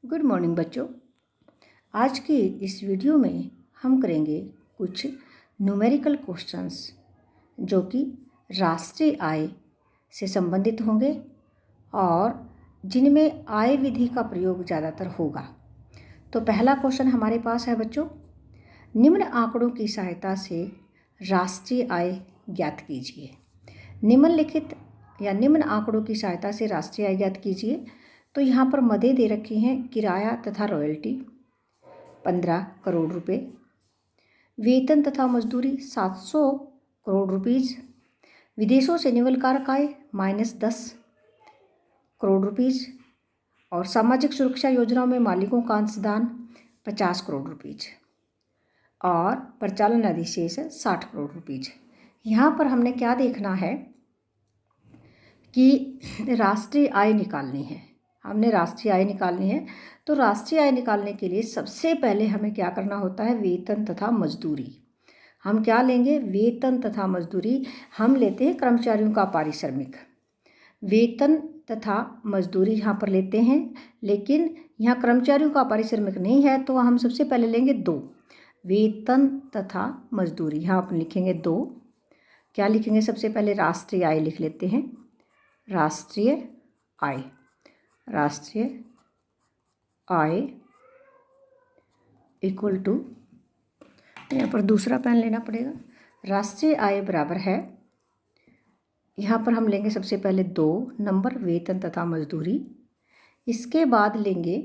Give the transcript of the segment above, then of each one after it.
Good morning बच्चों। आज की इस वीडियो में हम करेंगे कुछ न्यूमेरिकल क्वेश्चंस जो कि राष्ट्रीय आय से संबंधित होंगे और जिनमें आय विधि का प्रयोग ज़्यादातर होगा। तो पहला क्वेश्चन हमारे पास है बच्चों, निम्न आंकड़ों की सहायता से राष्ट्रीय आय ज्ञात कीजिए। निम्नलिखित या निम्न आंकड़ों की सहायता से राष्ट्रीय आय ज्ञात कीजिए। तो यहाँ पर मदें दे रखी हैं, किराया तथा रॉयल्टी 15 करोड़ रुपए, वेतन तथा मजदूरी 700 करोड़ रुपीज़, विदेशों से निवल कारक आय -10 करोड़ रुपीज़ और सामाजिक सुरक्षा योजनाओं में मालिकों का अंशदान 50 करोड़ रुपीज़ और परिचालन अधिशेष 60 करोड़ रुपीज़। यहाँ पर हमने क्या देखना है कि राष्ट्रीय आय निकालनी है। हमने राष्ट्रीय आय निकालनी है। तो राष्ट्रीय आय निकालने के लिए सबसे पहले हमें क्या करना होता है, वेतन तथा मजदूरी। हम क्या लेंगे, वेतन तथा मजदूरी। हम लेते हैं कर्मचारियों का पारिश्रमिक। वेतन तथा मजदूरी यहाँ पर लेते हैं, लेकिन यहाँ कर्मचारियों का पारिश्रमिक नहीं है तो हम सबसे पहले लेंगे 2, वेतन तथा मजदूरी। यहाँ पर लिखेंगे 2। क्या लिखेंगे, सबसे पहले राष्ट्रीय आय लिख लेते हैं। राष्ट्रीय आय, राष्ट्रीय आय इक्वल टू, यहाँ पर दूसरा पेन लेना पड़ेगा। राष्ट्रीय आय बराबर है, यहाँ पर हम लेंगे सबसे पहले 2 नंबर वेतन तथा मजदूरी। इसके बाद लेंगे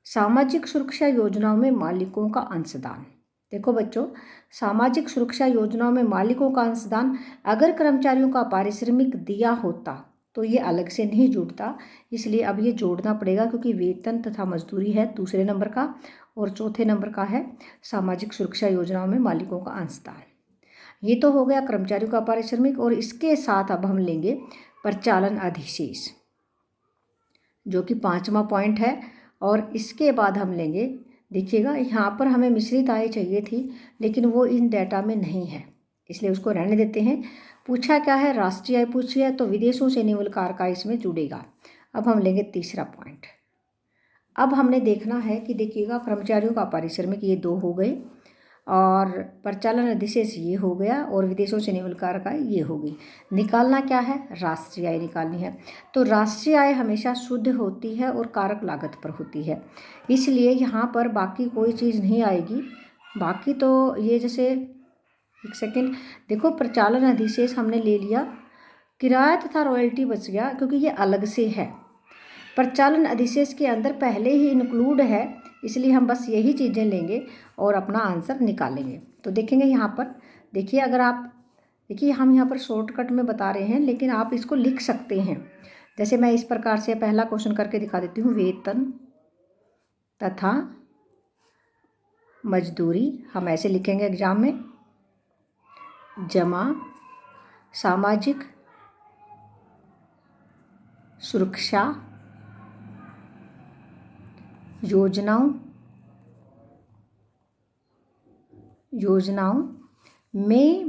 सामाजिक सुरक्षा योजनाओं में मालिकों का अंशदान। देखो बच्चों, सामाजिक सुरक्षा योजनाओं में मालिकों का अंशदान अगर कर्मचारियों का पारिश्रमिक दिया होता तो ये अलग से नहीं जुड़ता, इसलिए अब ये जोड़ना पड़ेगा क्योंकि वेतन तथा मजदूरी है दूसरे नंबर का और चौथे नंबर का है सामाजिक सुरक्षा योजनाओं में मालिकों का अंशदान। ये तो हो गया कर्मचारियों का पारिश्रमिक और इसके साथ अब हम लेंगे परिचालन अधिशेष जो कि 5वां पॉइंट है। और इसके बाद हम लेंगे, देखिएगा यहाँ पर हमें मिश्रित आय चाहिए थी लेकिन वो इन डाटा में नहीं है, इसलिए उसको रहने देते हैं। पूछा क्या है, राष्ट्रीय आय पूछी है तो विदेशों से निवल कारक आय इसमें जुड़ेगा। अब हम लेंगे तीसरा पॉइंट। अब हमने देखना है कि देखिएगा कर्मचारियों का पारिश्रमिक ये 2 हो गए और परिचालन अधिशेष ये हो गया और विदेशों से निवल कारक आय ये हो गई। निकालना क्या है, राष्ट्रीय आय निकालनी है। तो राष्ट्रीय आय हमेशा शुद्ध होती है और कारक लागत पर होती है, इसलिए यहाँ पर बाकी कोई चीज़ नहीं आएगी। बाकी तो ये जैसे, एक सेकेंड, देखो परिचालन अधिशेष हमने ले लिया, किराया तथा रॉयल्टी बच गया क्योंकि ये अलग से है। परिचालन अधिशेष के अंदर पहले ही इंक्लूड है, इसलिए हम बस यही चीज़ें लेंगे और अपना आंसर निकालेंगे। तो देखेंगे यहाँ पर, देखिए अगर आप देखिए हम यहाँ पर शॉर्टकट में बता रहे हैं लेकिन आप इसको लिख सकते हैं। जैसे मैं इस प्रकार से पहला क्वेश्चन करके दिखा देती हूँ, वेतन तथा मजदूरी हम ऐसे लिखेंगे एग्जाम में, जमा सामाजिक सुरक्षा योजनाओं में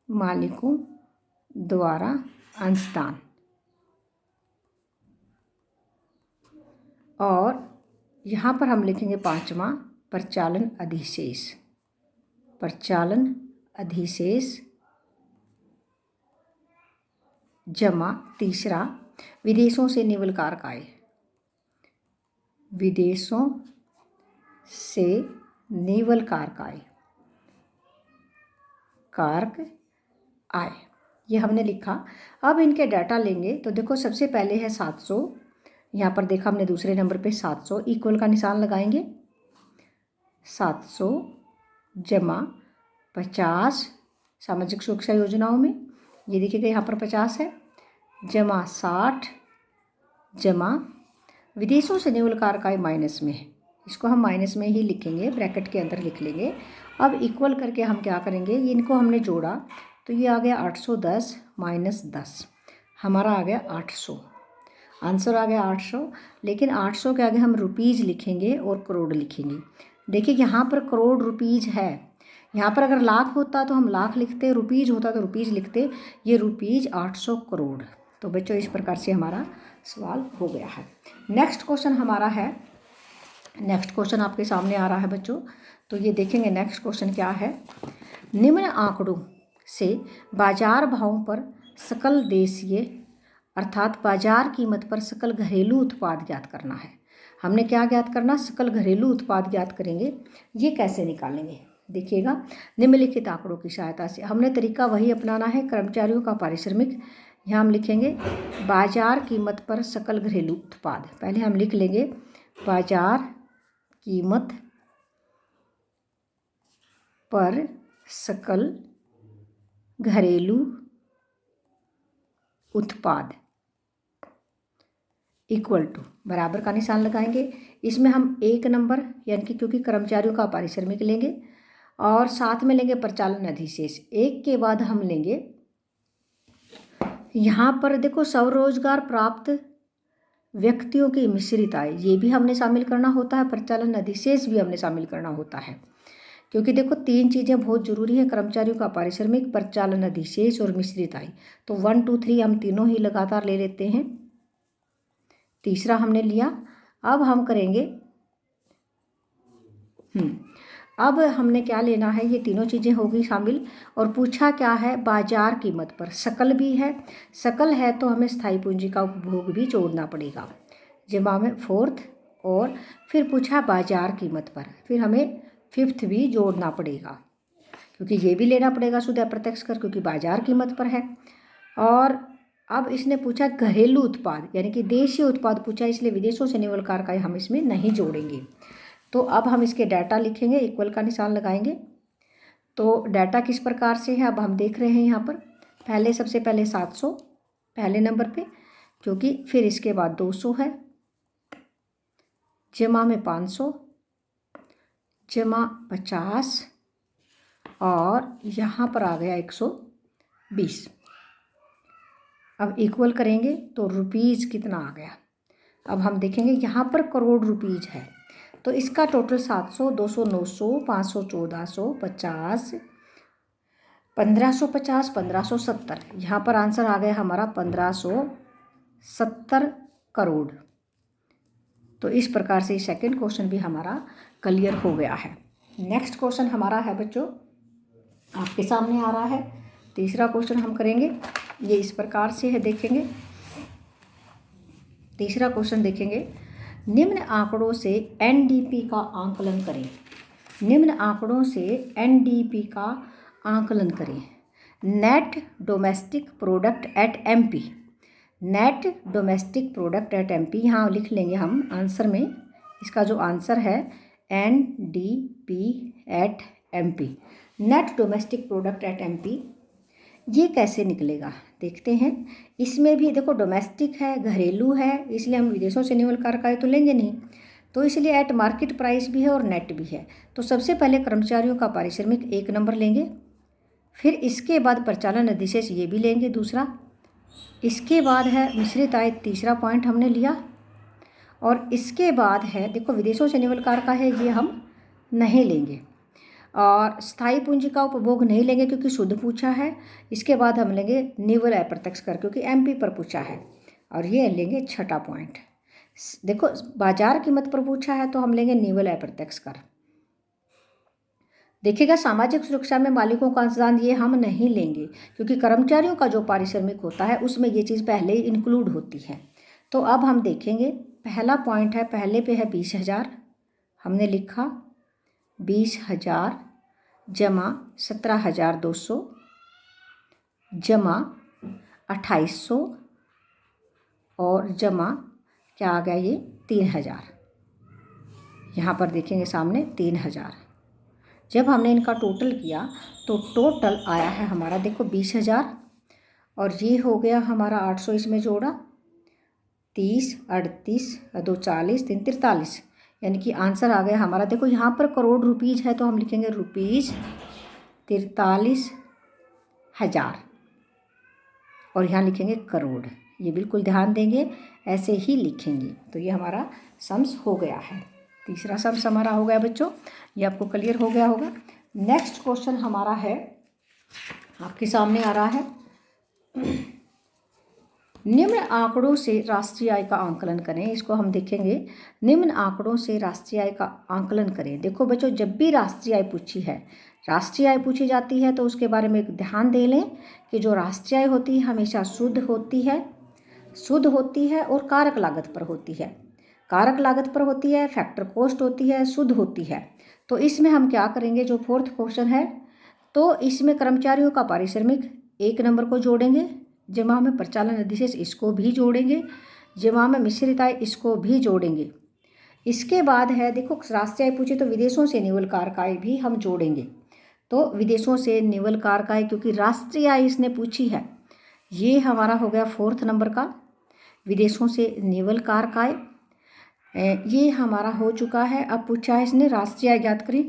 मालिकों द्वारा अंशदान। और यहाँ पर हम लिखेंगे 5वां परिचालन अधिशेष जमा तीसरा विदेशों से निवल कारक आय, विदेशों से निवल कारक आय ये हमने लिखा। अब इनके डाटा लेंगे तो देखो सबसे पहले है 700, यहाँ पर देखा हमने दूसरे नंबर पे 700 इक्वल का निशान लगाएंगे। 700 जमा 50 सामाजिक सुरक्षा योजनाओं में, ये देखिएगा यहाँ पर 50 है, जमा 60 जमा विदेशों से निवल कारक आय माइनस में है, इसको हम माइनस में ही लिखेंगे, ब्रैकेट के अंदर लिख लेंगे। अब इक्वल करके हम क्या करेंगे, इनको हमने जोड़ा तो ये आ गया 810 -10, हमारा आ गया 800, आंसर आ गया 800। लेकिन 800 के आगे हम रुपीज़ लिखेंगे और करोड़ लिखेंगे। देखिए यहाँ पर करोड़ रुपीज़ है, यहाँ पर अगर लाख होता तो हम लाख लिखते, रुपीज़ होता तो रुपीज़ लिखते, ये रुपीज़ 800 करोड़। तो बच्चों इस प्रकार से हमारा सवाल हो गया है। नेक्स्ट क्वेश्चन हमारा है, नेक्स्ट क्वेश्चन आपके सामने आ रहा है बच्चों। तो ये देखेंगे नेक्स्ट क्वेश्चन क्या है। निम्न आंकड़ों से बाजार भावों पर सकल देशीय अर्थात बाजार कीमत पर सकल घरेलू उत्पाद ज्ञात करना है। हमने क्या ज्ञात करना, सकल घरेलू उत्पाद ज्ञात करेंगे। ये कैसे निकालेंगे देखिएगा, निम्नलिखित आंकड़ों की सहायता से। हमने तरीका वही अपनाना है, कर्मचारियों का पारिश्रमिक। यहाँ हम लिखेंगे बाजार कीमत पर सकल घरेलू उत्पाद। पहले हम लिख लेंगे बाजार कीमत पर सकल घरेलू उत्पाद इक्वल टू, बराबर का निशान लगाएंगे। इसमें हम 1 नंबर यानी कि क्योंकि कर्मचारियों का पारिश्रमिक लेंगे और साथ में लेंगे प्रचालन अधिशेष। 1 के बाद हम लेंगे यहाँ पर देखो स्वरोजगार प्राप्त व्यक्तियों की मिश्रित आय, ये भी हमने शामिल करना होता है, प्रचालन अधिशेष भी हमने शामिल करना होता है। क्योंकि देखो 3 चीज़ें बहुत ज़रूरी है, कर्मचारियों का पारिश्रमिक, प्रचालन अधिशेष और मिश्रित आय। तो 1 2 3 हम तीनों ही लगातार ले लेते हैं। तीसरा हमने लिया। अब हम करेंगे अब हमने क्या लेना है, ये तीनों चीज़ें होगी शामिल। और पूछा क्या है, बाजार कीमत पर सकल भी है। सकल है तो हमें स्थायी पूंजी का उपभोग भी जोड़ना पड़ेगा जमा में 4th, और फिर पूछा बाजार कीमत पर, फिर हमें 5th भी जोड़ना पड़ेगा क्योंकि ये भी लेना पड़ेगा शुद्ध अप्रत्यक्ष कर, क्योंकि बाजार कीमत पर है। और अब इसने पूछा घरेलू उत्पाद यानी कि देशीय उत्पाद पूछा, इसलिए विदेशों से निवल कारक हम इसमें नहीं जोड़ेंगे। तो अब हम इसके डाटा लिखेंगे, इक्वल का निशान लगाएंगे। तो डाटा किस प्रकार से है अब हम देख रहे हैं यहाँ पर। सबसे पहले 700 पहले नंबर पे, क्योंकि फिर इसके बाद 200 है, जमा में 500, जमा 50, और यहाँ पर आ गया 120। अब इक्वल करेंगे तो रुपीज़ कितना आ गया। अब हम देखेंगे यहाँ पर करोड़ रुपीज़ है, तो इसका टोटल 700, 200, 900, 500, 1450, 1550, 1570। यहाँ पर आंसर आ गया हमारा 1570 करोड़। तो इस प्रकार से सेकंड क्वेश्चन भी हमारा क्लियर हो गया है। नेक्स्ट क्वेश्चन हमारा है बच्चों आपके सामने आ रहा है। तीसरा क्वेश्चन हम करेंगे, ये इस प्रकार से है, देखेंगे। तीसरा क्वेश्चन देखेंगे, निम्न आंकड़ों से एनडीपी का आंकलन करें। निम्न आंकड़ों से एनडीपी का आंकलन करें। Net domestic product at MP, net domestic product at MP, यहाँ लिख लेंगे हम आंसर में। इसका जो आंसर है NDP at MP, net domestic product at MP. ये कैसे निकलेगा देखते हैं। इसमें भी देखो डोमेस्टिक है, घरेलू है, इसलिए हम विदेशों से निवल कारक आए तो लेंगे नहीं, तो इसलिए एट मार्केट प्राइस भी है और नेट भी है। तो सबसे पहले कर्मचारियों का पारिश्रमिक 1 नंबर लेंगे, फिर इसके बाद प्रचालन अधिशेष ये भी लेंगे दूसरा, इसके बाद है मिश्रित आय, तीसरा पॉइंट हमने लिया, और इसके बाद है देखो विदेशों से निवल कारक है, ये हम नहीं लेंगे, और स्थायी पूंजी का उपभोग नहीं लेंगे क्योंकि शुद्ध पूछा है। इसके बाद हम लेंगे निवल अप्रत्यक्ष कर क्योंकि एमपी पर पूछा है, और ये लेंगे छठा पॉइंट। देखो बाजार कीमत पर पूछा है तो हम लेंगे निवल अप्रत्यक्ष कर। देखिएगा सामाजिक सुरक्षा में मालिकों का अंशदान ये हम नहीं लेंगे क्योंकि कर्मचारियों का जो पारिश्रमिक होता है उसमें ये चीज़ पहले ही इंक्लूड होती है। तो अब हम देखेंगे, पहला पॉइंट है, पहले पे है 20,000, हमने लिखा 20,000 जमा 17,200 जमा 2,800 और जमा क्या आ गया ये 3,000। यहाँ पर देखेंगे सामने 3,000। जब हमने इनका टोटल किया तो टोटल आया है हमारा देखो 20,000, और ये हो गया हमारा 800 इसमें जोड़ा, 30, 38, 2 40, 3 43, यानी कि आंसर आ गया हमारा। देखो यहाँ पर करोड़ रुपीज़ है तो हम लिखेंगे रुपीज़ 43,000, और यहाँ लिखेंगे करोड़। ये बिल्कुल ध्यान देंगे, ऐसे ही लिखेंगे। तो ये हमारा सम्स हो गया है, तीसरा सम्स हमारा हो गया बच्चों, ये आपको क्लियर हो गया होगा। नेक्स्ट क्वेश्चन हमारा है, आपके सामने आ रहा है, निम्न आंकड़ों से राष्ट्रीय आय का आंकलन करें। इसको हम देखेंगे, निम्न आंकड़ों से राष्ट्रीय आय का आंकलन करें। देखो बच्चों, जब भी राष्ट्रीय आय पूछी है, राष्ट्रीय आय पूछी जाती है तो उसके बारे में एक ध्यान दे लें कि जो राष्ट्रीय आय होती है हमेशा शुद्ध होती है और कारक लागत पर होती है। कारक लागत पर होती है, फैक्टर कॉस्ट होती है, शुद्ध होती है। तो इसमें हम क्या करेंगे, जो फोर्थ क्वेश्चन है, तो इसमें कर्मचारियों का पारिश्रमिक 1 नंबर को जोड़ेंगे, जमा में प्रचालन अधिशेष इसको भी जोड़ेंगे, जमा में मिश्रित आय इसको भी जोड़ेंगे। इसके बाद है, देखो राष्ट्रीय आय पूछे तो विदेशों से निवल कारक आय भी हम जोड़ेंगे। तो विदेशों से निवल कारक आय, क्योंकि राष्ट्रीय आय इसने पूछी है, ये हमारा हो गया 4th नंबर का। विदेशों से निवल कारक आय ये हमारा हो चुका है। अब पूछा है इसने राष्ट्रीय आय ज्ञात करें।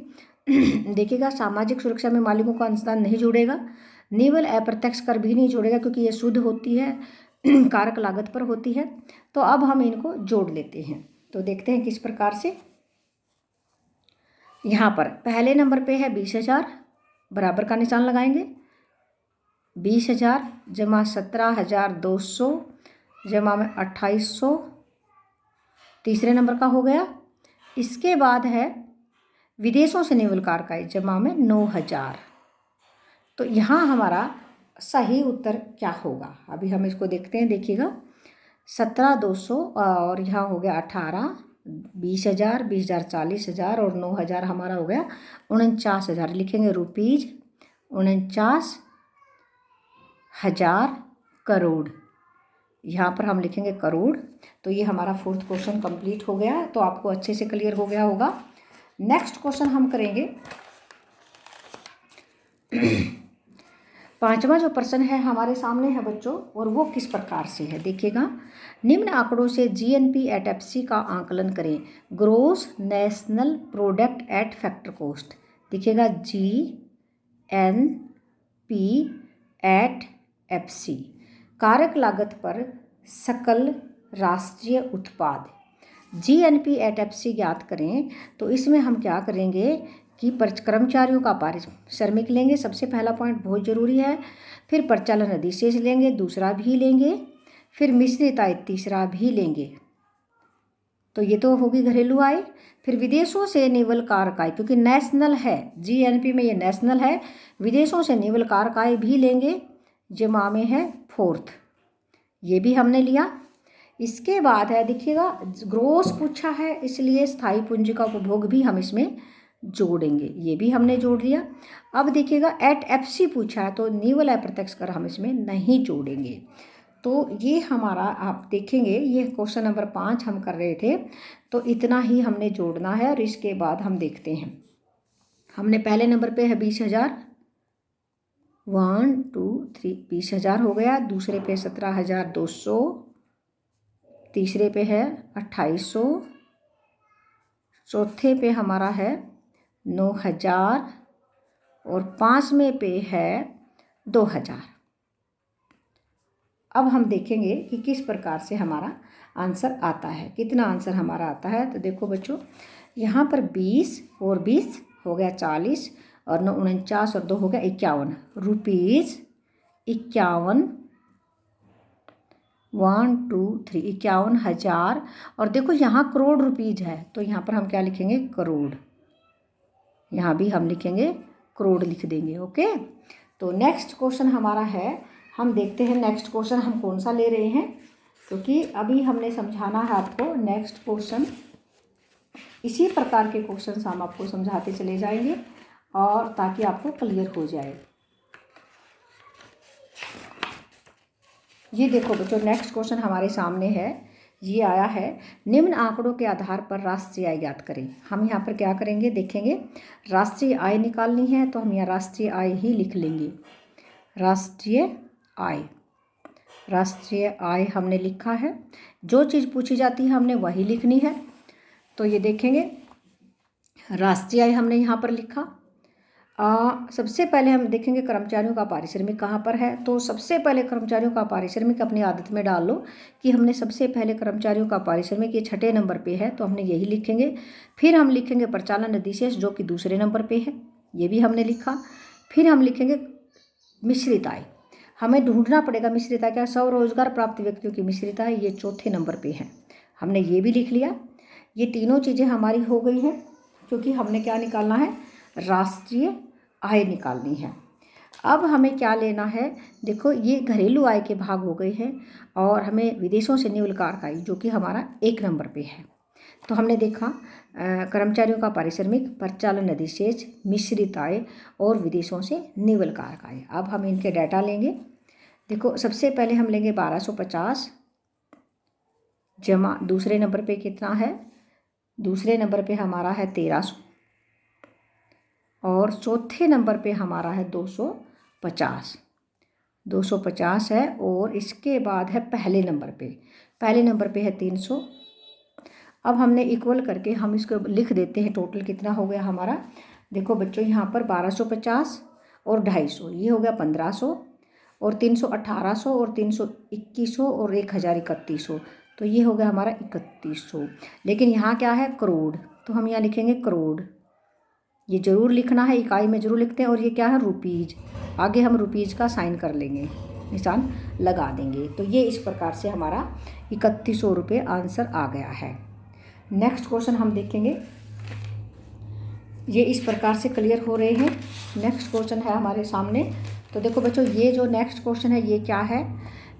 देखिएगा, सामाजिक सुरक्षा में मालिकों का अंशदान नहीं जुड़ेगा, निवल अप्रत्यक्ष कर भी नहीं जोड़ेगा क्योंकि ये शुद्ध होती है, कारक लागत पर होती है। तो अब हम इनको जोड़ लेते हैं। तो देखते हैं किस प्रकार से। यहाँ पर पहले नंबर पे है 20,000, बराबर का निशान लगाएंगे। 20,000 जमा 17,200 जमा में 2,800, तीसरे नंबर का हो गया। इसके बाद है विदेशों से निवल कारक आय जमा में 9,000। तो यहाँ हमारा सही उत्तर क्या होगा, अभी हम इसको देखते हैं। देखिएगा, 17,200 और यहाँ हो गया 18, 20,000, 20,000 40,000 और 9,000 हमारा हो गया 49,000। लिखेंगे रुपीज 49,000 करोड़, यहाँ पर हम लिखेंगे करोड़। तो ये हमारा 4th क्वेश्चन कंप्लीट हो गया। तो आपको अच्छे से क्लियर हो गया होगा। नेक्स्ट क्वेश्चन हम करेंगे। 5वां जो प्रश्न है हमारे सामने है बच्चों, और वो किस प्रकार से है, देखिएगा। निम्न आंकड़ों से जीएनपी एट एफसी का आंकलन करें, gross national product at factor cost. देखिएगा, जीएनपी एट एफसी, कारक लागत पर सकल राष्ट्रीय उत्पाद। जीएनपी एट एफसी ज्ञात करें। तो इसमें हम क्या करेंगे कि कर्मचारियों का पारिश्रमिक लेंगे, सबसे पहला पॉइंट बहुत ज़रूरी है। फिर प्रचालन अधिशेष लेंगे, दूसरा भी लेंगे। फिर मिश्रित आय तीसरा भी लेंगे। तो ये तो होगी घरेलू आय। फिर विदेशों से निवल कारक आय, क्योंकि नेशनल है, जीएनपी में ये नेशनल है, विदेशों से निवल कारक आय भी लेंगे, जमा में है 4th, ये भी हमने लिया। इसके बाद है, देखिएगा, ग्रोस पूछा है इसलिए स्थायी पूंजी का उपभोग भी हम इसमें जोड़ेंगे, ये भी हमने जोड़ दिया। अब देखिएगा, एट एफसी पूछा है तो निवल अप्रत्यक्ष कर हम इसमें नहीं जोड़ेंगे। तो ये हमारा आप देखेंगे, ये क्वेश्चन नंबर 5 हम कर रहे थे, तो इतना ही हमने जोड़ना है। और इसके बाद हम देखते हैं, हमने पहले नंबर पे है 20,000, 1 2 3 20,000 हो गया। दूसरे पे 17,200, तीसरे पे है 2,800, चौथे पे हमारा है 9,000 और 5वें पे है 2,000। अब हम देखेंगे कि किस प्रकार से हमारा आंसर आता है, कितना आंसर हमारा आता है। तो देखो बच्चों, यहाँ पर 20 और 20 हो गया 40 और 49 और 2 हो गया 51 रुपीज़ 51, 1 2 3 51,000। और देखो यहाँ करोड़ रुपीज़ है, तो यहाँ पर हम क्या लिखेंगे, करोड़। यहाँ भी हम लिखेंगे करोड़, लिख देंगे। ओके, तो नेक्स्ट क्वेश्चन हमारा है, हम देखते हैं नेक्स्ट क्वेश्चन हम कौन सा ले रहे हैं, क्योंकि अभी हमने समझाना है आपको नेक्स्ट क्वेश्चन। इसी प्रकार के क्वेश्चन हम आपको समझाते चले जाएंगे और ताकि आपको क्लियर हो जाए। ये देखो बच्चों, नेक्स्ट क्वेश्चन हमारे सामने है, ये आया है, निम्न आंकड़ों के आधार पर राष्ट्रीय आय ज्ञात करें। हम यहाँ पर क्या करेंगे, देखेंगे, राष्ट्रीय आय निकालनी है तो हम यहाँ राष्ट्रीय आय ही लिख लेंगे। राष्ट्रीय आय, राष्ट्रीय आय हमने लिखा है। जो चीज़ पूछी जाती है हमने वही लिखनी है। तो ये देखेंगे, राष्ट्रीय आय हमने यहाँ पर लिखा। सबसे पहले हम देखेंगे कर्मचारियों का पारिश्रमिक कहाँ पर है। तो सबसे पहले कर्मचारियों का पारिश्रमिक अपनी आदत में डाल लो कि हमने सबसे पहले कर्मचारियों का पारिश्रमिक, ये 6ठे नंबर पे है तो हमने यही लिखेंगे। फिर हम लिखेंगे प्रचालन अधिशेष जो कि दूसरे नंबर पे है, ये भी हमने लिखा। फिर हम लिखेंगे मिश्रित आय। हमें ढूंढना पड़ेगा मिश्रित आय क्या, स्वरोजगार प्राप्त व्यक्तियों की मिश्रित आय, ये चौथे नंबर पे है। हमने ये भी लिख लिया। ये तीनों चीज़ें हमारी हो गई हैं, क्योंकि हमने क्या निकालना है, राष्ट्रीय आय निकालनी है। अब हमें क्या लेना है, देखो ये घरेलू आय के भाग हो गए हैं और हमें विदेशों से निवलकारक आय जो कि हमारा 1 नंबर पे है। तो हमने देखा कर्मचारियों का पारिश्रमिक, परिचालन अधिशेष, मिश्रित आय और विदेशों से निवलकारक आय। अब हम इनके डाटा लेंगे। देखो सबसे पहले हम लेंगे 1250 जमा दूसरे नंबर पे कितना है, दूसरे नंबर पे हमारा है 1300 और चौथे नंबर पे हमारा है 250। 250 है और इसके बाद है पहले नंबर पे है 300। अब हमने इक्वल करके हम इसको लिख देते हैं, टोटल कितना हो गया हमारा। देखो बच्चों यहाँ पर 1250 और 250, ये हो गया 1500 और 300 1800 और 300 2100 और 1000 3100, तो ये हो गया हमारा 3100। लेकिन यहाँ क्या है, करोड़, तो हम यहाँ लिखेंगे करोड़, ये ज़रूर लिखना है, इकाई में ज़रूर लिखते हैं। और ये क्या है, रुपीज़, आगे हम रुपीज़ का साइन कर लेंगे, निशान लगा देंगे। तो ये इस प्रकार से हमारा 3100 रुपये आंसर आ गया है। नेक्स्ट क्वेश्चन हम देखेंगे, ये इस प्रकार से क्लियर हो रहे हैं। नेक्स्ट क्वेश्चन है हमारे सामने। तो देखो बच्चों, ये जो नेक्स्ट क्वेश्चन है ये क्या है,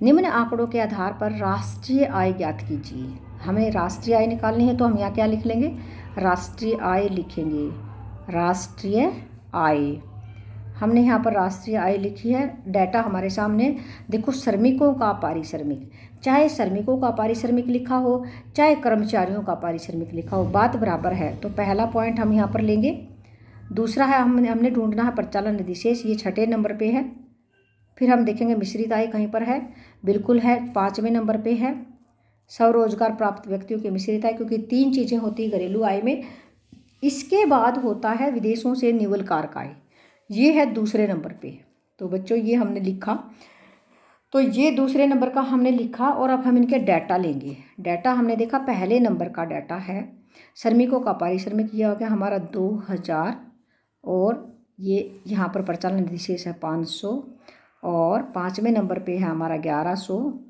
निम्न आंकड़ों के आधार पर राष्ट्रीय आय ज्ञात कीजिए। हमें राष्ट्रीय आय निकालनी है, तो हम यहाँ क्या लिख लेंगे, राष्ट्रीय आय लिखेंगे। राष्ट्रीय आय, हमने यहाँ पर राष्ट्रीय आय लिखी है। डाटा हमारे सामने देखो, श्रमिकों का पारिश्रमिक, चाहे श्रमिकों का पारिश्रमिक लिखा हो चाहे कर्मचारियों का पारिश्रमिक लिखा हो, बात बराबर है। तो पहला पॉइंट हम यहाँ पर लेंगे। दूसरा है हमने ढूंढना है परिचालन अधिशेष, ये 6ठे नंबर पे है। फिर हम देखेंगे मिश्रित आय कहीं पर है, बिल्कुल है, 5वें नंबर पे है। स्वरोजगार प्राप्त व्यक्तियों की मिश्रित आय, क्योंकि 3 चीज़ें होती है घरेलू आय में। इसके बाद होता है विदेशों से निवलकारक आय, ये है दूसरे नंबर पे। तो बच्चों ये हमने लिखा, तो ये दूसरे नंबर का हमने लिखा। और अब हम इनके डाटा लेंगे। डाटा हमने देखा, पहले नंबर का डाटा है श्रमिकों का पारिश्रमिक, ये हो गया हमारा 2000 और ये यहाँ पर परिचालन अधिशेष है 500 और 5वें नंबर पे है हमारा 1100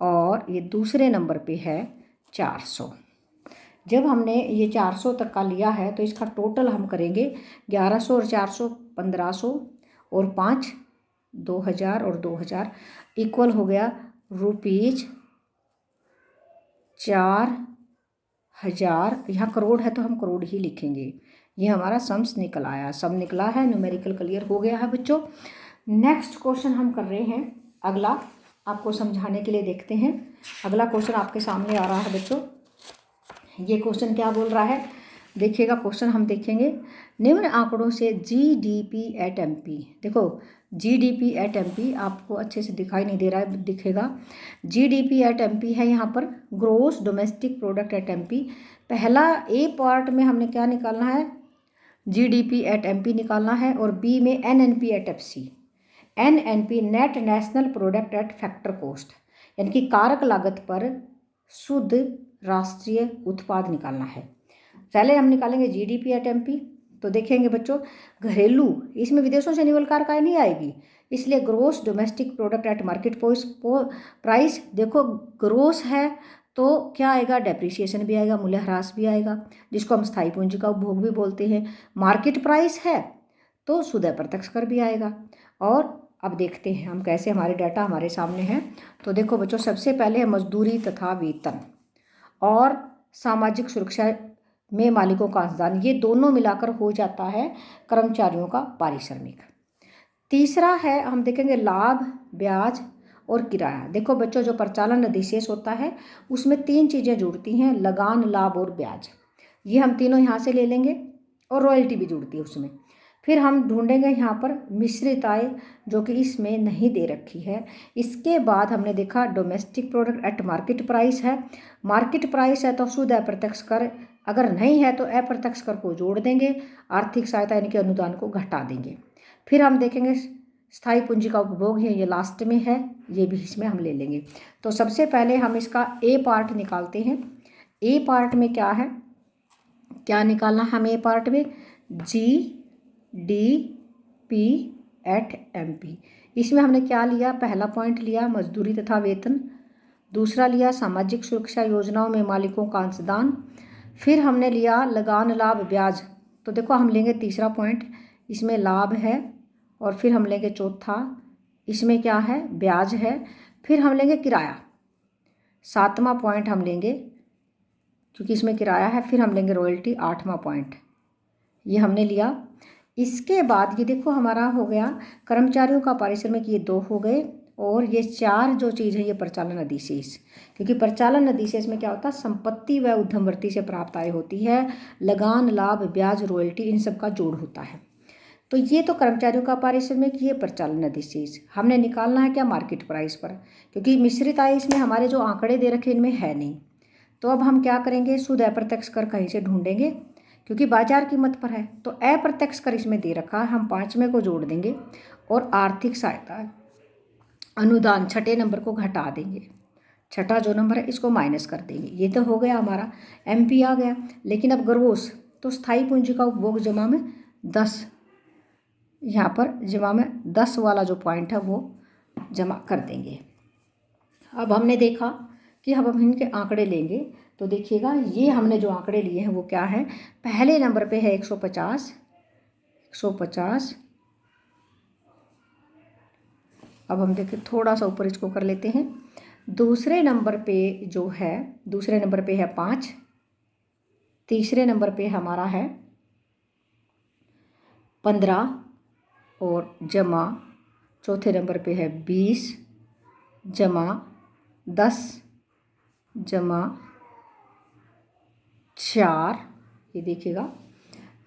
और ये दूसरे नंबर पे है 400। जब हमने ये 400 तक का लिया है तो इसका टोटल हम करेंगे 1100 और 400 1500 और 5 2000 और 2000 इक्वल हो गया रुपीज़ 4000। यहाँ करोड़ है तो हम करोड़ ही लिखेंगे। ये हमारा सम्स निकल आया, सम निकला है, न्यूमेरिकल क्लियर हो गया है बच्चों। नेक्स्ट क्वेश्चन हम कर रहे हैं अगला, आपको समझाने के लिए देखते हैं। अगला क्वेश्चन आपके सामने आ रहा है बच्चों। ये क्वेश्चन क्या बोल रहा है, देखिएगा क्वेश्चन हम देखेंगे। निम्न आंकड़ों से जीडीपी एट एमपी, देखो जीडीपी एट एमपी आपको अच्छे से दिखाई नहीं दे रहा है, दिखेगा। जीडीपी एट एमपी है यहाँ पर, gross domestic product at MP. पहला ए पार्ट में हमने क्या निकालना है, जीडीपी एट एमपी निकालना है और बी में NNP at FC. NNP net national product at factor cost, यानी कि कारक लागत पर शुद्ध राष्ट्रीय उत्पाद निकालना है। पहले हम निकालेंगे जीडीपी एट एमपी। तो देखेंगे बच्चों, घरेलू, इसमें विदेशों से निवलकारक आय नहीं आएगी, इसलिए gross domestic product at market price. देखो ग्रोस है तो क्या आएगा, डेप्रिसिएशन भी आएगा, मूल्यह्रास भी आएगा, जिसको हम स्थायी पूंजी का उपभोग भी बोलते हैं। मार्केट प्राइस है तो शुद्ध अप्रत्यक्ष कर भी आएगा। और अब देखते हैं हम कैसे, हमारे डाटा हमारे सामने हैं। तो देखो बच्चों, सबसे पहले है मजदूरी तथा वेतन और सामाजिक सुरक्षा में मालिकों का अंशदान, ये दोनों मिलाकर हो जाता है कर्मचारियों का पारिश्रमिक। तीसरा है हम देखेंगे लाभ, ब्याज और किराया। देखो बच्चों, जो परिचालन अधिशेष होता है उसमें 3 चीज़ें जुड़ती हैं, लगान, लाभ और ब्याज। ये हम तीनों यहाँ से ले लेंगे और रॉयल्टी भी जुड़ती है उसमें। फिर हम ढूंढेंगे यहाँ पर मिश्रित आय, जो कि इसमें नहीं दे रखी है। इसके बाद हमने देखा domestic product at market price है। मार्केट प्राइस है तो शुद्ध अप्रत्यक्ष कर, अगर नहीं है तो अप्रत्यक्ष कर को जोड़ देंगे, आर्थिक सहायता यानी कि अनुदान को घटा देंगे। फिर हम देखेंगे स्थायी पूंजी का उपभोग है, ये लास्ट में है, ये भी इसमें हम ले लेंगे। तो सबसे पहले हम इसका ए पार्ट निकालते हैं। ए पार्ट में क्या है, क्या निकालना है हमें, ए पार्ट में जी DP@MP। इसमें हमने क्या लिया, पहला पॉइंट लिया मजदूरी तथा वेतन, दूसरा लिया सामाजिक सुरक्षा योजनाओं में मालिकों का अंशदान, फिर हमने लिया लगान लाभ ब्याज। तो देखो हम लेंगे तीसरा पॉइंट, इसमें लाभ है, और फिर हम लेंगे चौथा, इसमें क्या है, ब्याज है, फिर हम लेंगे किराया। सातवां पॉइंट हम लेंगे क्योंकि इसमें किराया है, फिर हम लेंगे रॉयल्टी, आठवां पॉइंट ये हमने लिया। इसके बाद ये देखो हमारा हो गया कर्मचारियों का पारिश्रमिक, ये 2 हो गए, और ये 4 जो चीज़ है ये परिचालन अधिशेष। क्योंकि परिचालन अधिशेष में क्या होता है, संपत्ति व उद्यमवृत्ति से प्राप्त आय होती है, लगान लाभ ब्याज रॉयल्टी इन सब का जोड़ होता है। तो ये तो कर्मचारियों का पारिश्रमिक, ये परिचालन अधिशेष। हमने निकालना है क्या, मार्केट प्राइस पर, क्योंकि मिश्रित आय इसमें हमारे जो आंकड़े दे रखे इनमें है नहीं। तो अब हम क्या करेंगे, शुद्ध अप्रत्यक्ष कर कहीं से ढूंढेंगे, क्योंकि बाजार कीमत पर है। तो अप्रत्यक्ष कर इसमें दे रखा है, हम 5वें को जोड़ देंगे, और आर्थिक सहायता अनुदान छठे नंबर को घटा देंगे, छठा जो नंबर है इसको माइनस कर देंगे। ये तो हो गया हमारा, MP आ गया। लेकिन अब ग्रोस, तो स्थायी पूंजी का उपभोग जमा में 10, यहाँ पर जमा में 10 वाला जो पॉइंट है वो जमा कर देंगे। अब हमने देखा कि अब हम इनके आंकड़े लेंगे, तो देखिएगा ये हमने जो आंकड़े लिए हैं वो क्या है, पहले नंबर पे है 150। अब हम देखें थोड़ा सा ऊपर इसको कर लेते हैं। दूसरे नंबर पे जो है, दूसरे नंबर पे है 5, तीसरे नंबर पे हमारा है 15, और जमा चौथे नंबर पे है 20, जमा 10, जमा 4, ये देखिएगा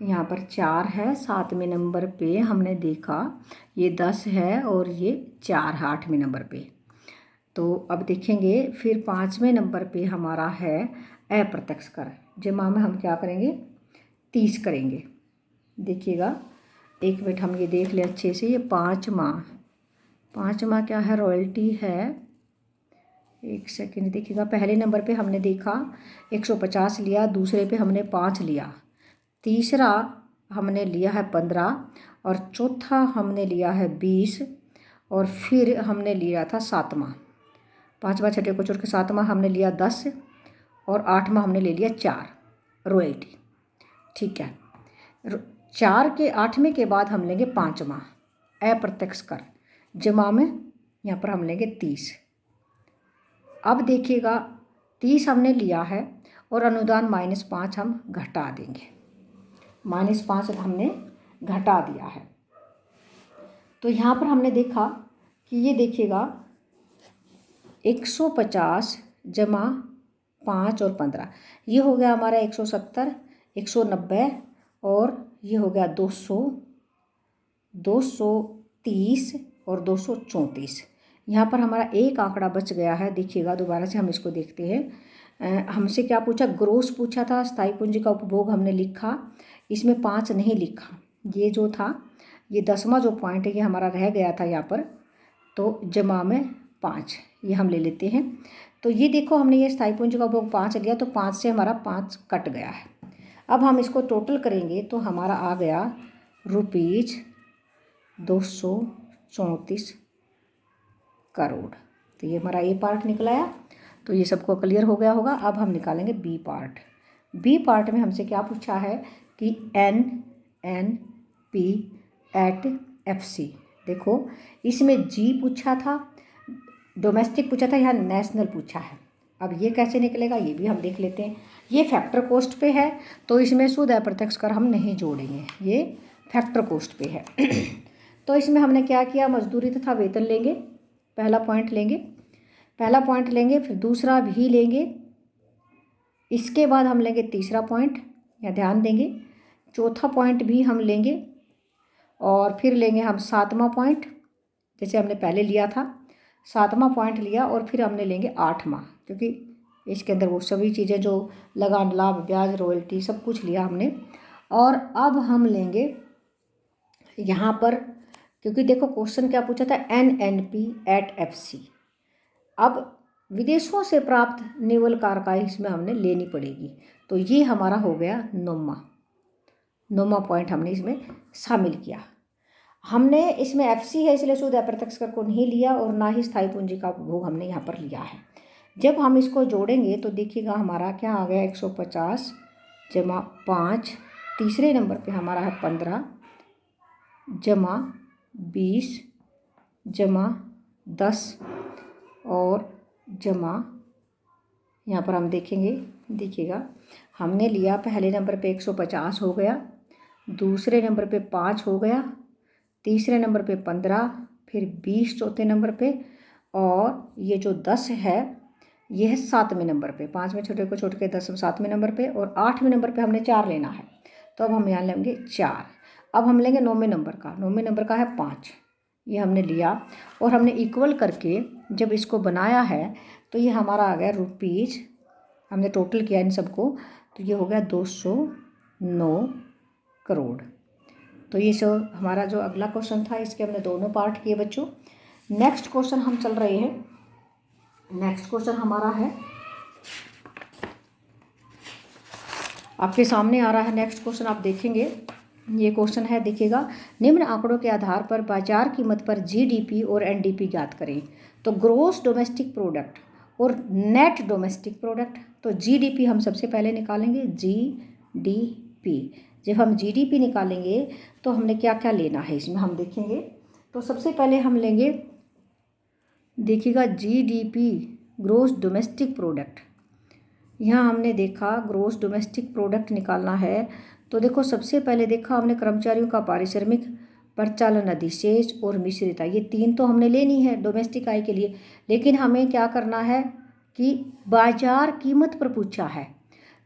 यहाँ पर 4 है। 7वें नंबर पे हमने देखा ये 10 है, और ये 4 है 8वें नंबर पे। तो अब देखेंगे फिर 5वें नंबर पे हमारा है अप्रत्यक्ष कर, जमा में हम क्या करेंगे, 30 करेंगे। देखिएगा एक मिनट हम ये देख ले अच्छे से, ये 5वां क्या है, रॉयल्टी है। एक सेकंड देखिएगा, पहले नंबर पे हमने देखा 150 लिया, दूसरे पे हमने 5 लिया, तीसरा हमने लिया है 15, और चौथा हमने लिया है 20, और फिर हमने लिया था 7वां, 5वां छठे को छोड़ के 7वां हमने लिया 10, और 8वां हमने ले लिया 4 रॉयल्टी। ठीक है, 4 के 8वें के बाद हम लेंगे 5वां अप्रत्यक्ष कर, जमा में यहाँ पर हम लेंगे 30। अब देखिएगा 30 हमने लिया है, और अनुदान -5 हम घटा देंगे, -5 हमने घटा दिया है। तो यहाँ पर हमने देखा कि ये देखिएगा 150 जमा 5 और 15, ये हो गया हमारा 170, 190, और ये हो गया 200, 230 और 234। यहाँ पर हमारा एक आंकड़ा बच गया है। देखिएगा दोबारा से हम इसको देखते हैं। हमसे क्या पूछा, ग्रोस पूछा था, स्थायी पूंजी का उपभोग हमने लिखा, इसमें 5 नहीं लिखा, ये जो था ये 10वां जो पॉइंट है ये हमारा रह गया था यहाँ पर। तो जमा में 5 ये हम ले लेते हैं। तो ये देखो हमने ये स्थायी पूंजी का उपभोग 5 लिया, तो 5 से हमारा 5 कट गया है। अब हम इसको टोटल करेंगे तो हमारा आ गया ₹234 करोड़। तो ये हमारा ए पार्ट निकल आया। तो ये सबको क्लियर हो गया होगा। अब हम निकालेंगे बी पार्ट। बी पार्ट में हमसे क्या पूछा है कि NNP@FC। देखो इसमें जी पूछा था, डोमेस्टिक पूछा था, यहाँ नेशनल पूछा है। अब ये कैसे निकलेगा ये भी हम देख लेते हैं। ये फैक्टर कॉस्ट पे है, तो इसमें शुद्ध अप्रत्यक्ष कर हम नहीं जोड़ेंगे, ये फैक्टर कॉस्ट पे है। तो इसमें हमने क्या किया, मजदूरी तथा वेतन लेंगे, पहला पॉइंट लेंगे, फिर दूसरा भी लेंगे, इसके बाद हम लेंगे तीसरा पॉइंट, या ध्यान देंगे चौथा पॉइंट भी हम लेंगे, और फिर लेंगे हम 7वां पॉइंट, जैसे हमने पहले लिया था 7वां पॉइंट लिया, और फिर हमने लेंगे 8वां, क्योंकि इसके अंदर वो सभी चीज़ें जो लगान लाभ ब्याज रॉयल्टी सब कुछ लिया हमने। और अब हम लेंगे यहाँ पर, क्योंकि देखो क्वेश्चन क्या पूछा था, NNP@FC। अब विदेशों से प्राप्त निवल कारकाई इसमें हमने लेनी पड़ेगी। तो ये हमारा हो गया 9वां। 9वां पॉइंट हमने इसमें शामिल किया। हमने इसमें FC है इसलिए शुद्ध अप्रत्यक्ष कर को नहीं लिया और ना ही स्थायी पूंजी का उपभोग हमने यहाँ पर लिया है। जब हम इसको जोड़ेंगे तो देखिएगा हमारा क्या आ गया, 150 जमा 5, तीसरे नंबर पे हमारा है 15 जमा 20 जमा 10 और जमा, यहाँ पर हम देखेंगे, देखिएगा हमने लिया पहले नंबर पे 150 हो गया, दूसरे नंबर पे 5 हो गया, तीसरे नंबर पे 15, फिर 20 चौथे नंबर पे, और ये जो 10 है ये है 7वें नंबर पे, 5 में छोटे को छोड़ के 10 7वें नंबर पे, और 8वें नंबर पे हमने 4 लेना है, तो अब हम यहाँ लेंगे 4। अब हम लेंगे 9वें नंबर का, 9वें नंबर का है 5, ये हमने लिया और हमने इक्वल करके जब इसको बनाया है तो ये हमारा आ गया रुपीज़, हमने टोटल किया इन सबको तो ये हो गया 209 करोड़। तो ये सब हमारा जो अगला क्वेश्चन था इसके हमने दोनों पार्ट किए बच्चों। नेक्स्ट क्वेश्चन हम चल रहे हैं, नेक्स्ट क्वेश्चन हमारा है आपके सामने आ रहा है। नेक्स्ट क्वेश्चन आप देखेंगे, ये क्वेश्चन है, देखिएगा, निम्न आंकड़ों के आधार पर बाजार कीमत पर GDP और NDP ज्ञात करें। तो ग्रोस डोमेस्टिक प्रोडक्ट और नेट डोमेस्टिक प्रोडक्ट, तो GDP हम सबसे पहले निकालेंगे, GDP। जब हम GDP निकालेंगे तो हमने क्या क्या लेना है इसमें हम देखेंगे। तो सबसे पहले हम लेंगे, देखिएगा GDP ग्रोस डोमेस्टिक प्रोडक्ट, यहाँ हमने देखा ग्रोस डोमेस्टिक प्रोडक्ट निकालना है। तो देखो सबसे पहले देखा हमने कर्मचारियों का पारिश्रमिक, परिचालन अधिशेष और मिश्रित आय, ये 3 तो हमने लेनी है डोमेस्टिक आय के लिए, लेकिन हमें क्या करना है कि बाजार कीमत पर पूछा है,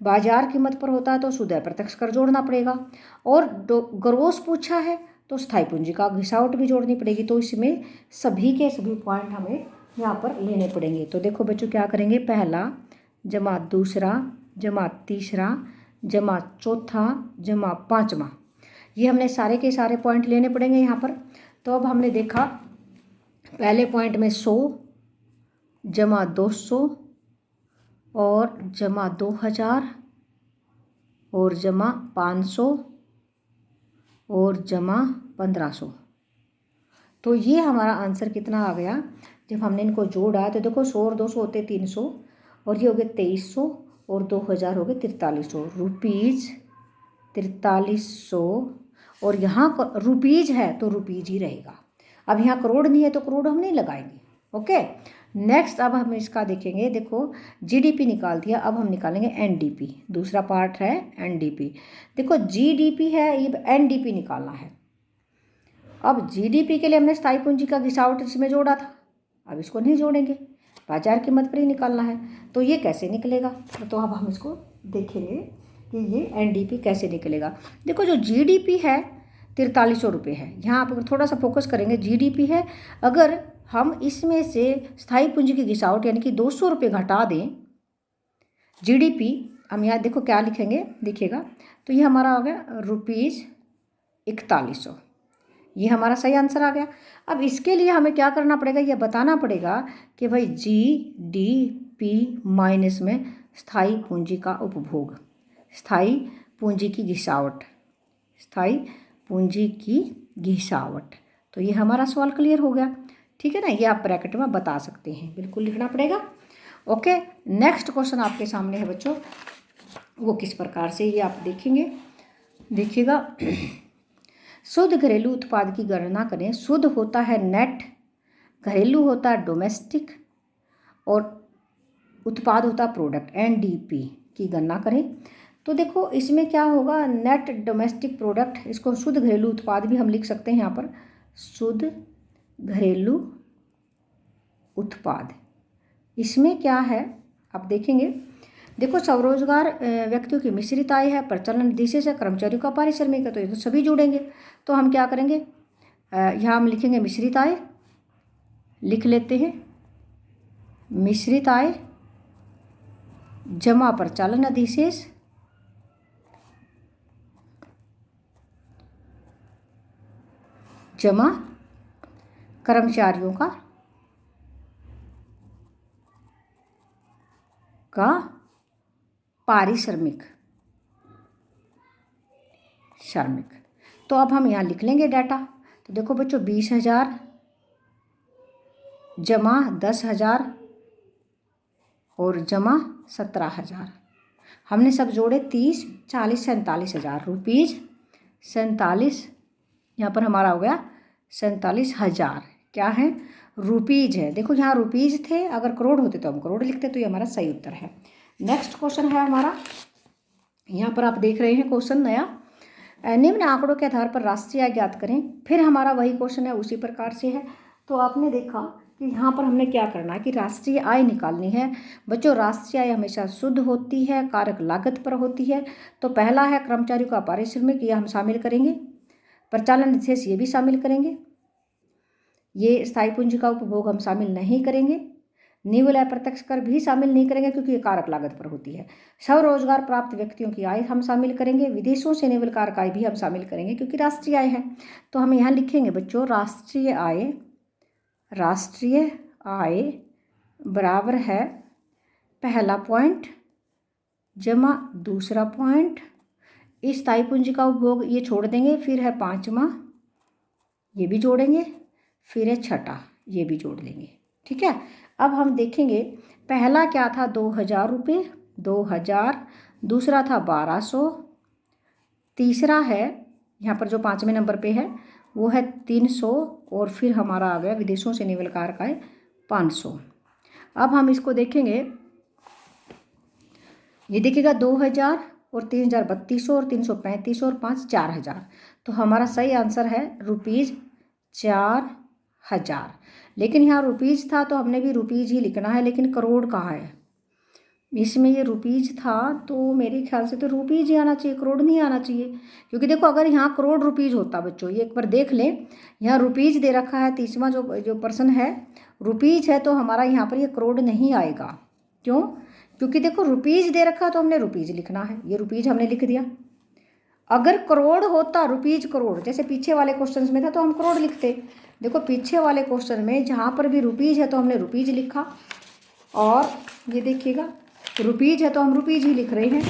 बाजार कीमत पर होता है तो शुद्ध अप्रत्यक्ष कर जोड़ना पड़ेगा, और ग्रोस पूछा है तो स्थायी पूंजी का घिसावट भी जोड़नी पड़ेगी। तो इसमें सभी के सभी पॉइंट हमें यहाँ पर लेने पड़ेंगे। तो देखो बच्चों क्या करेंगे, पहला जमा दूसरा जमा तीसरा जमा चौथा जमा 5वां, ये हमने सारे के सारे पॉइंट लेने पड़ेंगे यहाँ पर। तो अब हमने देखा पहले पॉइंट में 100 जमा 200 और जमा 2000 और जमा 500 और जमा 1500। तो ये हमारा आंसर कितना आ गया जब हमने इनको जोड़ा। तो देखो 100 और 200 होते 300 और ये हो गए 2300 और 2000 हो गए 4300, रुपीज़ 4300, और यहाँ रुपीज़ है तो रुपीज़ ही रहेगा। अब यहाँ करोड़ नहीं है तो करोड़ हम नहीं लगाएंगे। ओके, नेक्स्ट अब हम इसका देखेंगे, देखो GDP निकाल दिया, अब हम निकालेंगे NDP, दूसरा पार्ट है NDP। देखो GDP है, ये NDP निकालना है। अब GDP के लिए हमने स्थायी पूंजी का घिसावट इसमें जोड़ा था, अब इसको नहीं जोड़ेंगे, बाजार कीमत पर ही निकालना है। तो ये कैसे निकलेगा, तो अब हम इसको देखेंगे कि ये NDP कैसे निकलेगा। देखो जो GDP है 4300 रुपये है, यहाँ आप थोड़ा सा फोकस करेंगे, GDP है, अगर हम इसमें से स्थायी पूंजी की घिसावट यानी कि 200 रुपये घटा दें GDP, हम यहाँ देखो क्या लिखेंगे, देखिएगा, तो ये हमारा आ गया रुपीज़ 4100, ये हमारा सही आंसर आ गया। अब इसके लिए हमें क्या करना पड़ेगा, ये बताना पड़ेगा कि भाई GDP माइनस में स्थायी पूंजी का उपभोग, स्थायी पूंजी की घिसावट, स्थायी पूंजी की घिसावट। तो ये हमारा सवाल क्लियर हो गया, ठीक है ना, ये आप ब्रैकेट में बता सकते हैं, बिल्कुल लिखना पड़ेगा। ओके, नेक्स्ट क्वेश्चन आपके सामने है बच्चों, वो किस प्रकार से ये आप देखेंगे, देखिएगा, शुद्ध घरेलू उत्पाद की गणना करें। शुद्ध होता है नेट, घरेलू होता है डोमेस्टिक, और उत्पाद होता है प्रोडक्ट, NDP की गणना करें। तो देखो इसमें क्या होगा, नेट डोमेस्टिक प्रोडक्ट, इसको शुद्ध घरेलू उत्पाद भी हम लिख सकते हैं यहाँ पर, शुद्ध घरेलू उत्पाद। इसमें क्या है आप देखेंगे, देखो स्वरोजगार व्यक्तियों की मिश्रित आय है, प्रचलन अधिशेष है, कर्मचारियों का पारिश्रमिक है, तो ये तो सभी जुड़ेंगे। तो हम क्या करेंगे, यहाँ हम लिखेंगे मिश्रित आय, लिख लेते हैं मिश्रित आय जमा प्रचालन अधिशेष जमा कर्मचारियों का पारिश्रमिक, श्रमिक। तो अब हम यहाँ लिख लेंगे डाटा। तो देखो बच्चों 20,000 जमा 10,000 और जमा 17,000। हमने सब जोड़े 30, 40, 47,000 रुपीज़। 47, यहाँ पर हमारा हो गया 47,000 क्या है, रुपीज़ है। देखो यहाँ रुपीज़ थे, अगर करोड़ होते तो हम करोड़ लिखते, तो ये हमारा सही उत्तर है। नेक्स्ट क्वेश्चन है हमारा, यहाँ पर आप देख रहे हैं क्वेश्चन नया, निम्न आंकड़ों के आधार पर राष्ट्रीय आय ज्ञात करें। फिर हमारा वही क्वेश्चन है, उसी प्रकार से है। तो आपने देखा कि यहाँ पर हमने क्या करना है कि राष्ट्रीय आय निकालनी है। बच्चों राष्ट्रीय आय हमेशा शुद्ध होती है, कारक लागत पर होती है। तो पहला है कर्मचारियों का पारिश्रमिक, ये हम शामिल करेंगे। प्रचालन निशेष ये भी शामिल करेंगे। ये स्थायी पूंजी का उपभोग हम शामिल नहीं करेंगे। निव्वल अप्रत्यक्ष कर भी शामिल नहीं करेंगे क्योंकि ये कारक लागत पर होती है। स्वरोजगार प्राप्त व्यक्तियों की आय हम शामिल करेंगे। विदेशों से निव्वल कारक आय भी हम शामिल करेंगे क्योंकि राष्ट्रीय आय है। तो हम यहाँ लिखेंगे बच्चों राष्ट्रीय आय बराबर है पहला पॉइंट जमा दूसरा पॉइंट, इस स्थायी पूंजी का उपभोग ये छोड़ देंगे, फिर है पाँचवा ये भी जोड़ेंगे, फिर है छठा ये भी जोड़ लेंगे। ठीक है, अब हम देखेंगे पहला क्या था 2,000 रुपये, 2,000, दूसरा था 1,200, तीसरा है यहाँ पर जो 5वें नंबर पे है वो है 300, और फिर हमारा आ गया विदेशों से निव्वल कारक आय 500। अब हम इसको देखेंगे, ये देखिएगा 2,000 और 3,000 3,200 और 300 3,500 और 5 4,000। तो हमारा सही आंसर है रुपीज़ 4,000। लेकिन यहाँ रुपीज़ था तो हमने भी रुपीज़ ही लिखना है, लेकिन करोड़ कहाँ है, इसमें ये रुपीज़ था तो मेरे ख्याल से तो रुपीज़ ही आना चाहिए, करोड़ नहीं आना चाहिए। क्योंकि देखो अगर यहाँ करोड़ रुपीज़ होता बच्चों, ये एक बार देख लें, यहाँ रुपीज़ दे रखा है, 30वां जो पर्सन है रुपीज़ है, तो हमारा यहाँ पर ये करोड़ नहीं आएगा। क्यों? क्योंकि देखो रुपीज़ दे रखा है तो हमने रुपीज़ लिखना है, ये रुपीज़ हमने लिख दिया। अगर करोड़ होता, रुपीज़ करोड़, जैसे पीछे वाले क्वेश्चन में था तो हम करोड़ लिखते। देखो पीछे वाले क्वेश्चन में जहाँ पर भी रुपीज़ है तो हमने रुपीज़ लिखा, और ये देखिएगा रुपीज़ है तो हम रुपीज़ ही लिख रहे हैं।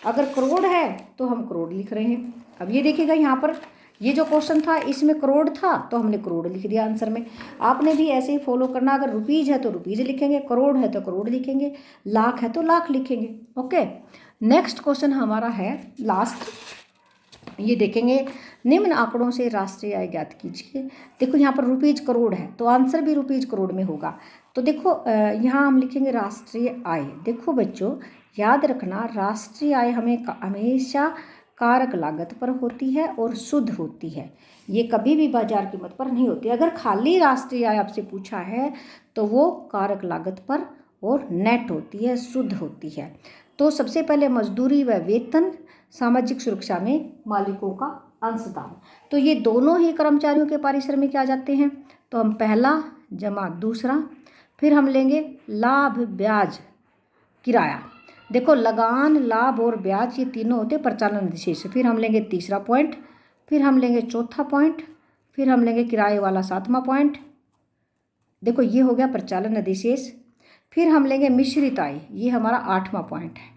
अगर करोड़ है तो हम करोड़ लिख रहे हैं। अब ये देखिएगा यहाँ पर ये जो क्वेश्चन था इसमें करोड़ था तो हमने करोड़ लिख दिया आंसर में। आपने भी ऐसे ही फॉलो करना, अगर रुपीज़ है तो रुपीज़ लिखेंगे, करोड़ है तो करोड़ लिखेंगे, लाख है तो लाख लिखेंगे। ओके, नेक्स्ट क्वेश्चन हमारा है लास्ट, ये देखेंगे निम्न आंकड़ों से राष्ट्रीय आय ज्ञात कीजिए। देखो यहाँ पर रुपीज़ करोड़ है तो आंसर भी रुपीज़ करोड़ में होगा। तो देखो यहाँ हम लिखेंगे राष्ट्रीय आय। देखो बच्चों याद रखना राष्ट्रीय आय हमें हमेशा कारक लागत पर होती है और शुद्ध होती है, ये कभी भी बाजार कीमत पर नहीं होती। अगर खाली राष्ट्रीय आय आपसे पूछा है तो वो कारक लागत पर और नेट होती है, शुद्ध होती है। तो सबसे पहले मजदूरी व वेतन, सामाजिक सुरक्षा में मालिकों का अंशदान, तो ये दोनों ही कर्मचारियों के पारिश्रमिक आ जाते हैं। तो हम पहला जमा दूसरा, फिर हम लेंगे लाभ ब्याज किराया। देखो लगान, लाभ और ब्याज ये तीनों होते प्रचालन अधिशेष। फिर हम लेंगे तीसरा पॉइंट, फिर हम लेंगे चौथा पॉइंट, फिर हम लेंगे किराए वाला 7वां पॉइंट। देखो ये हो गया प्रचालन अधिशेष। फिर हम लेंगे मिश्रित आय, ये हमारा 8वां पॉइंट है।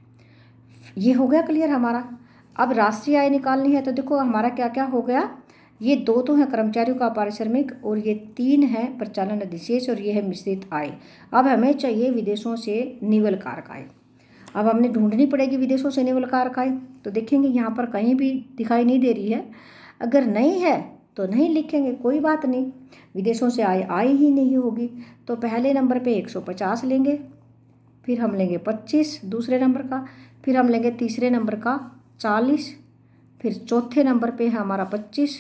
ये हो गया क्लियर हमारा। अब राष्ट्रीय आय निकालनी है तो देखो हमारा क्या क्या हो गया, ये 2 तो है कर्मचारियों का पारिश्रमिक और ये 3 है प्रचालन अधिशेष और ये है मिश्रित आय। अब हमें चाहिए विदेशों से निव्वल कारक आय। अब हमने ढूंढनी पड़ेगी विदेशों से निव्वल कारक आय। तो देखेंगे यहाँ पर कहीं भी दिखाई नहीं दे रही है, अगर नहीं है तो नहीं लिखेंगे, कोई बात नहीं, विदेशों से आय आई ही नहीं होगी। तो पहले नंबर पे 150 लेंगे, फिर हम लेंगे 25 दूसरे नंबर का, फिर हम लेंगे तीसरे नंबर का 40, फिर चौथे नंबर पे है हमारा 25,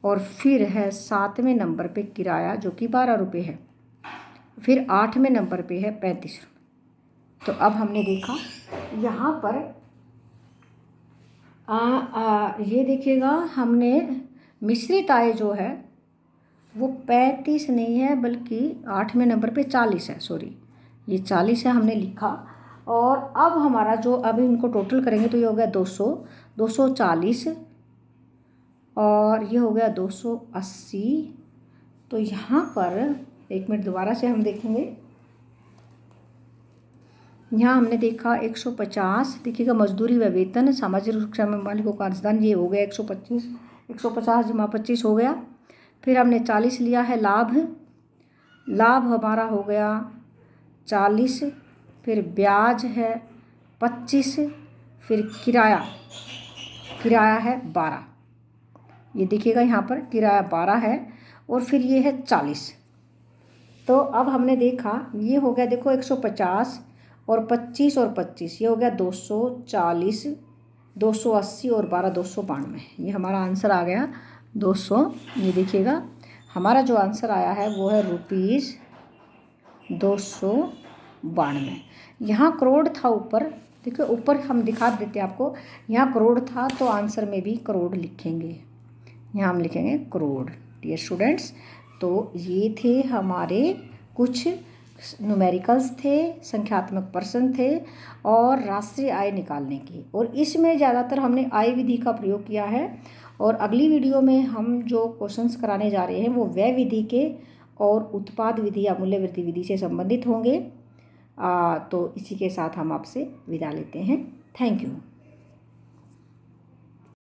और फिर है 7वें नंबर पे किराया जो कि 12 रुपये है, फिर 8वें नंबर पे है 35 रुपये। तो अब हमने देखा यहाँ पर ये देखिएगा हमने मिश्रित आय जो है वो 35 नहीं है बल्कि 8वें नंबर पे 40 है, सॉरी ये 40 है हमने लिखा। और अब हमारा जो अब इनको टोटल करेंगे तो ये हो गया 200, 240 और ये हो गया 280। तो यहाँ पर एक मिनट दोबारा से हम देखेंगे, यहाँ हमने देखा 150, देखिएगा मजदूरी व वेतन, सामाजिक सुरक्षा में मालिकों का अंशदान, ये हो गया 125, 150 जमा 25 हो गया। फिर हमने 40 लिया है लाभ, लाभ हमारा हो गया 40, फिर ब्याज है 25, फिर किराया, किराया है 12, ये देखिएगा यहाँ पर किराया 12 है, और फिर ये है 40। तो अब हमने देखा ये हो गया, देखो 150 और 25 और 25, ये हो गया 240, 280 और 12 292, ये हमारा आंसर आ गया 200। ये देखिएगा हमारा जो आंसर आया है वो है ₹292। यहाँ करोड़ था ऊपर, देखिए ऊपर हम दिखा देते हैं आपको, यहाँ करोड़ था तो आंसर में भी करोड़ लिखेंगे, यहाँ हम लिखेंगे करोड़। डियर स्टूडेंट्स, तो ये थे हमारे कुछ न्यूमेरिकल्स थे, संख्यात्मक प्रश्न थे और राष्ट्रीय आय निकालने की, और इसमें ज़्यादातर हमने आय विधि का प्रयोग किया है। और अगली वीडियो में हम जो क्वेश्चंस कराने जा रहे हैं वो व्यय विधि के और उत्पाद विधि या मूल्य वृद्धि विधि से संबंधित होंगे। तो इसी के साथ हम आपसे विदा लेते हैं। Thank you.